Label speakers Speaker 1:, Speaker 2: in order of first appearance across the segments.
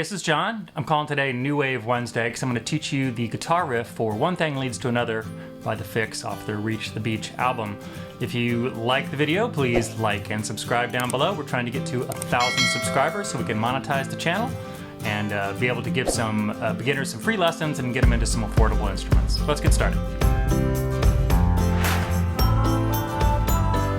Speaker 1: this is John. I'm calling today New Wave Wednesday because I'm going to teach you the guitar riff for One Thing Leads to Another by the Fixx off their Reach the Beach album. If you like the video, please like and subscribe down below. We're trying to get to 1,000 subscribers so we can monetize the channel and be able to give some beginners some free lessons and get them into some affordable instruments. So let's get started.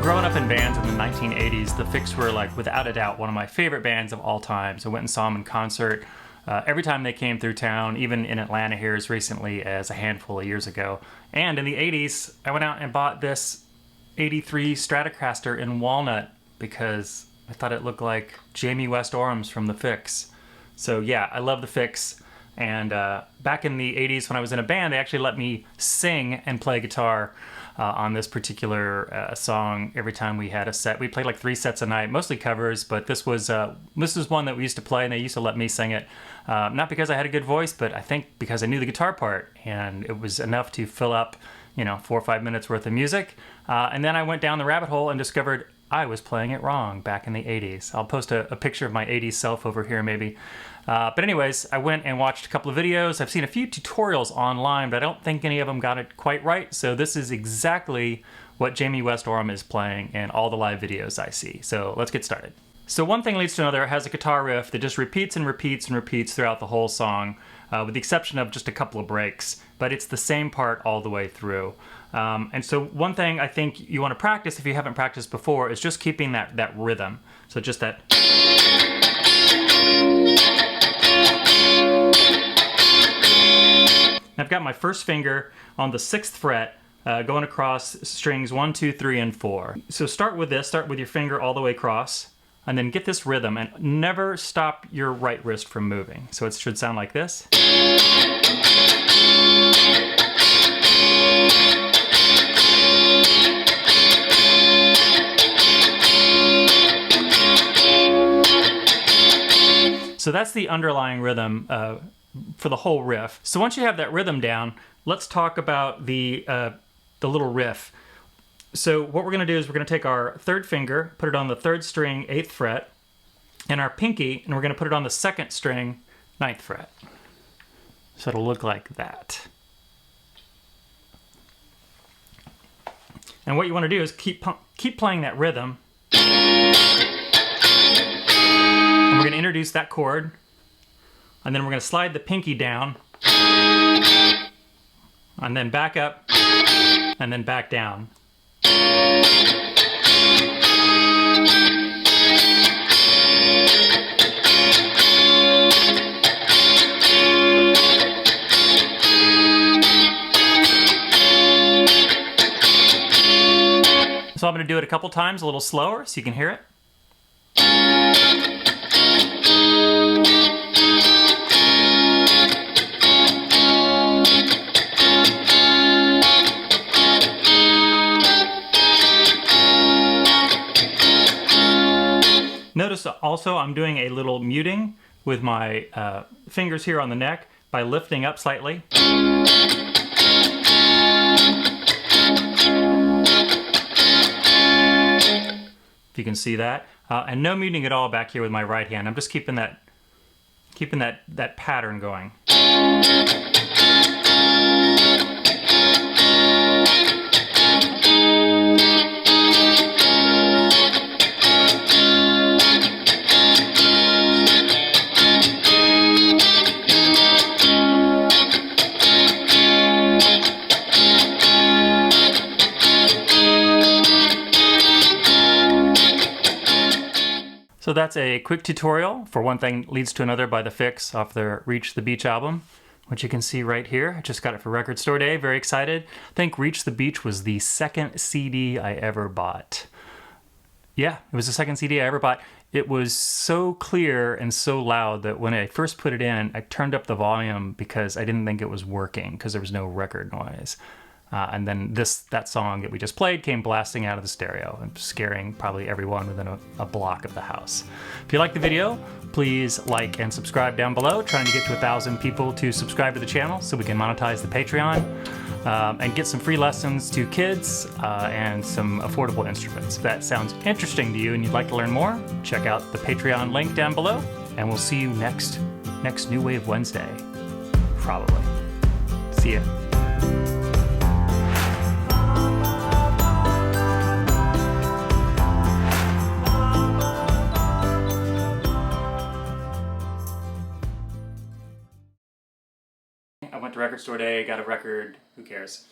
Speaker 1: Growing up in bands in the 1980s, the Fixx were, like, without a doubt, one of my favorite bands of all time. So I went and saw them in concert every time they came through town, even in Atlanta here as recently as a handful of years ago. And in the 80s, I went out and bought this 83 Stratocaster in walnut because I thought it looked like Jamie West-Oram's from the Fixx. So yeah, I love the Fixx. And back in the 80s when I was in a band, they actually let me sing and play guitar on this particular song every time we had a set. We played like 3 sets a night, mostly covers, but this was one that we used to play, and they used to let me sing it. Not because I had a good voice, but I think because I knew the guitar part, and it was enough to fill up, 4 or 5 minutes worth of music. And then I went down the rabbit hole and discovered I was playing it wrong back in the 80s. I'll post a picture of my 80s self over here maybe. But anyways, I went and watched a couple of videos. I've seen a few tutorials online, but I don't think any of them got it quite right. So this is exactly what Jamie West-Oram is playing in all the live videos I see. So let's get started. So One Thing Leads to Another has a guitar riff that just repeats and repeats and repeats throughout the whole song, with the exception of just a couple of breaks, but it's the same part all the way through. And so one thing I think you want to practice if you haven't practiced before is just keeping that rhythm. So just that. I've got my first finger on the 6th fret going across strings 1, 2, 3, and 4. So start with this, start with your finger all the way across, and then get this rhythm and never stop your right wrist from moving. So it should sound like this. So that's the underlying rhythm for the whole riff. So once you have that rhythm down, let's talk about the little riff. So what we're going to do is we're going to take our 3rd finger, put it on the 3rd string, 8th fret, and our pinky, and we're going to put it on the 2nd string, 9th fret. So it'll look like that. And what you want to do is keep playing that rhythm. And we're going to introduce that chord, and then we're going to slide the pinky down, and then back up, and then back down. So I'm going to do it a couple times, a little slower, so you can hear it. Notice also I'm doing a little muting with my fingers here on the neck by lifting up slightly. If you can see that. And no muting at all back here with my right hand. I'm just keeping that pattern going. So that's a quick tutorial for One Thing Leads to Another by the Fixx off their Reach the Beach album, which you can see right here. I just got it for Record Store Day, very excited. I think Reach the Beach was the 2nd CD I ever bought. Yeah, it was the 2nd CD I ever bought. It was so clear and so loud that when I first put it in, I turned up the volume because I didn't think it was working because there was no record noise. And then that song that we just played came blasting out of the stereo and scaring probably everyone within a block of the house. If you like the video, please like and subscribe down below. Trying to get to 1,000 people to subscribe to the channel so we can monetize the Patreon and get some free lessons to kids and some affordable instruments. If that sounds interesting to you and you'd like to learn more, check out the Patreon link down below, and we'll see you next next New Wave Wednesday. Probably. See ya. I went to record store day, got a record, who cares?